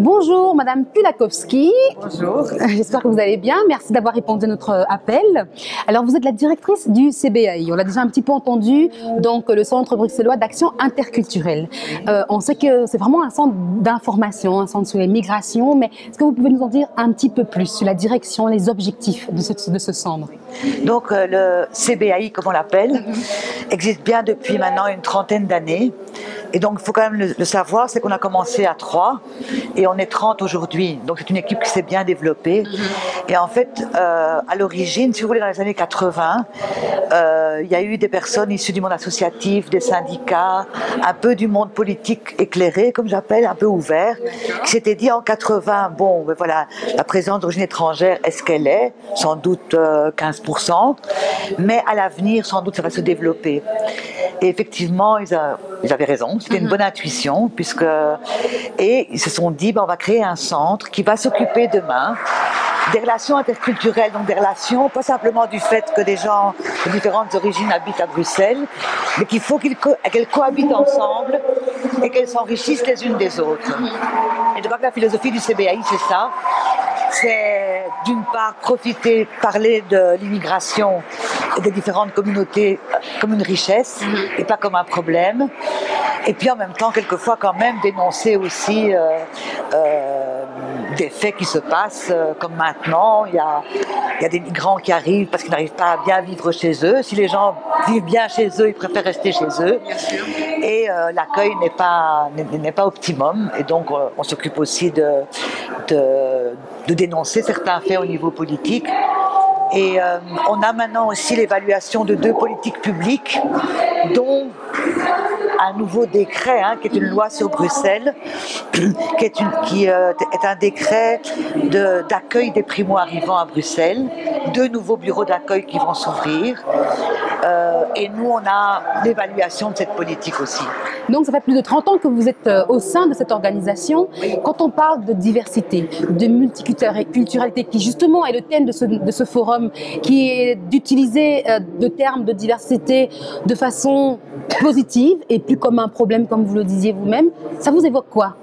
Bonjour Madame Kulakowski. Bonjour. J'espère que vous allez bien. Merci d'avoir répondu à notre appel. Alors vous êtes la directrice du CBAI. On l'a déjà un petit peu entendu, donc le Centre bruxellois d'action interculturelle. On sait que c'est vraiment un centre d'information, un centre sur les migrations, mais est-ce que vous pouvez nous en dire un petit peu plus sur la direction, les objectifs de ce centre? Donc le CBAI, comme on l'appelle, existe bien depuis maintenant une trentaine d'années. Et donc il faut quand même le savoir, c'est qu'on a commencé à 3 et on est 30 aujourd'hui. Donc c'est une équipe qui s'est bien développée. Et en fait, à l'origine, si vous voulez, dans les années 80, il y a eu des personnes issues du monde associatif, des syndicats, un peu du monde politique éclairé, comme j'appelle, un peu ouvert, qui s'étaient dit en 80, bon, ben voilà, la présence d'origine étrangère, est-ce qu'elle est? Sans doute 15%, mais à l'avenir, sans doute, ça va se développer. Et effectivement, ils avaient raison, c'était une bonne intuition, et ils se sont dit, ben, on va créer un centre qui va s'occuper demain des relations interculturelles, donc des relations, pas simplement du fait que des gens de différentes origines habitent à Bruxelles, mais qu'il faut qu'elles cohabitent ensemble et qu'elles s'enrichissent les unes des autres. Et je crois que la philosophie du CBAI, c'est ça. C'est d'une part parler de l'immigration et des différentes communautés comme une richesse et pas comme un problème. Et puis en même temps, quelquefois quand même dénoncer aussi des faits qui se passent, comme maintenant, il y a des migrants qui arrivent parce qu'ils n'arrivent pas à bien vivre chez eux. Si les gens vivent bien chez eux, ils préfèrent rester chez eux. Et l'accueil n'est pas optimum. Et donc on s'occupe aussi de dénoncer certains faits au niveau politique. Et on a maintenant aussi l'évaluation de 2 politiques publiques, dont un nouveau décret, qui est une loi sur Bruxelles, qui est un décret d'accueil des primo-arrivants à Bruxelles, 2 nouveaux bureaux d'accueil qui vont s'ouvrir. Et nous, on a l'évaluation de cette politique aussi. Donc ça fait plus de 30 ans que vous êtes au sein de cette organisation. Quand on parle de diversité, de multiculturalité, qui justement est le thème de ce forum, qui est d'utiliser le terme de diversité de façon positive et plus comme un problème, comme vous le disiez vous-même, ça vous évoque quoi?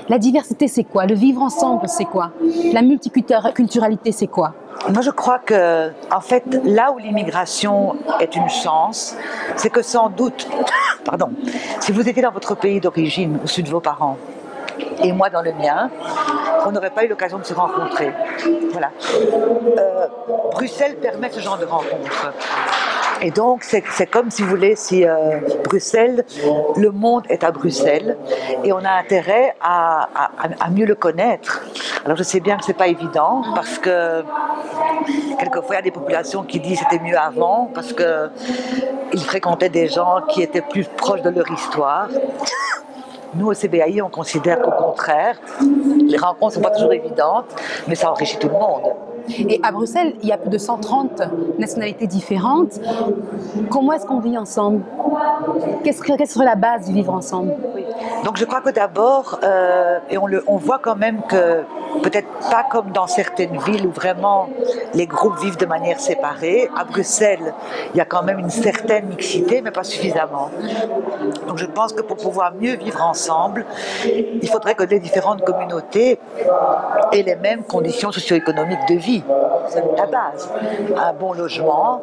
La diversité, c'est quoi? Le vivre ensemble, c'est quoi? La multiculturalité, c'est quoi? Moi, je crois que, en fait, là où l'immigration est une chance, c'est que sans doute, pardon, si vous étiez dans votre pays d'origine, au sud de vos parents, et moi dans le mien, on n'aurait pas eu l'occasion de se rencontrer. Voilà. Bruxelles permet ce genre de rencontre. Et donc, c'est comme si vous voulez, si Bruxelles, le monde est à Bruxelles, et on a intérêt à mieux le connaître. Alors, je sais bien que c'est pas évident, parce que quelquefois, il y a des populations qui disent que c'était mieux avant, parce qu'ils fréquentaient des gens qui étaient plus proches de leur histoire. Nous, au CBAI, on considère qu'au contraire, les rencontres ne sont pas toujours évidentes, mais ça enrichit tout le monde. Et à Bruxelles, il y a plus de 130 nationalités différentes. Comment est-ce qu'on vit ensemble? Quelle serait la base du vivre ensemble? Oui. Donc je crois que d'abord, et on voit quand même que, peut-être pas comme dans certaines villes où vraiment les groupes vivent de manière séparée, à Bruxelles, il y a quand même une certaine mixité, mais pas suffisamment. Donc je pense que pour pouvoir mieux vivre ensemble, il faudrait que les différentes communautés aient les mêmes conditions socio-économiques de vie. C'est la base. Un bon logement,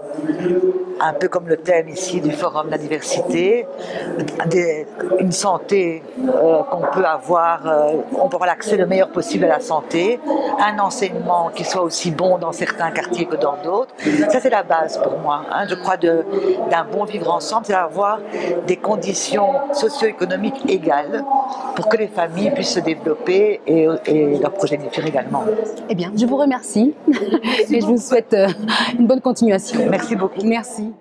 un peu comme le thème ici du Forum de la diversité, une santé qu'on peut avoir, on peut avoir l'accès le meilleur possible à la santé, un enseignement qui soit aussi bon dans certains quartiers que dans d'autres. Ça, c'est la base pour moi. Je crois d'un bon vivre ensemble, c'est d'avoir des conditions socio-économiques égales pour que les familles puissent se développer et leur progéniture également. Eh bien, je vous remercie et je vous souhaite une bonne continuation. Merci beaucoup. Merci.